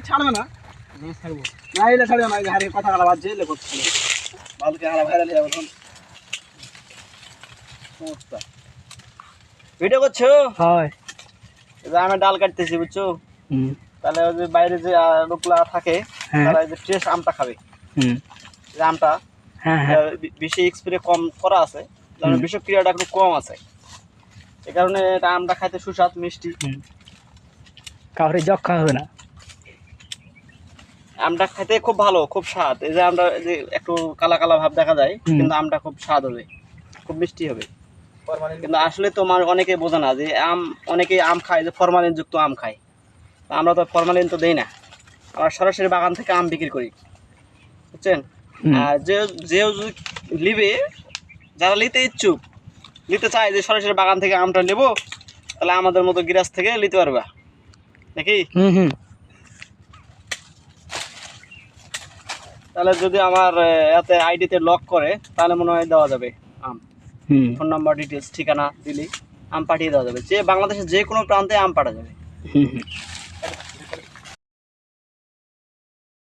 ছাড়বে না, ছাড়বো না, এলে ছাড়বে না, হারিয়ে কথা কাটা বাজছে, এলে করছে বালকে হারা ভাইরাল হয়ে যাবে। সমস্যা ভিডিও করছো? হয়, আমি ডাল কাটতেছি, বুঝছো? তাহলে ওই যে বাইরে যে লোকগুলা থাকে তারা এই যে ফ্রেশ আমটা খাবে। যে আমটা বেশি স্প্রে কম করা আছে, বিষক্রিয়াটা একটু কম আছে, এই কারণে এটা আমটা খাইতে সুস্বাদ মিষ্টি। কাউরে যক্ষা হবে না, আমটা খাইতে খুব ভালো, খুব স্বাদ। এই যে আমটা যে একটু কালা কালা ভাব দেখা যায়, কিন্তু আমটা খুব স্বাদ হবে, খুব মিষ্টি হবে। কিন্তু আসলে তোমার অনেকে বোঝে না যে অনেকে আম খায় যে ফরমালিন যুক্ত আম খায়। আমরা তো ফরমালিন তো দেই না, আমরা সরাসরি বাগান থেকে আম বিক্রি করি, বুঝছেন? আর যে লিবে, যারা নিতে ইচ্ছুক, নিতে চায় যে সরাসরি বাগান থেকে আমটা নেবো, তাহলে আমাদের মতো গিরাজ থেকে নিতে পারবা নাকি? তাহলে যদি আমার এতে আইডিতে লক করে, তাহলে মনে হয় দেওয়া যাবে আম, ফোন নাম্বার, ডিটেলস, ঠিকানা দিলেই আম পাঠিয়ে দেওয়া যাবে। যে বাংলাদেশের যে কোনো প্রান্তে আম পাঠা যাবে।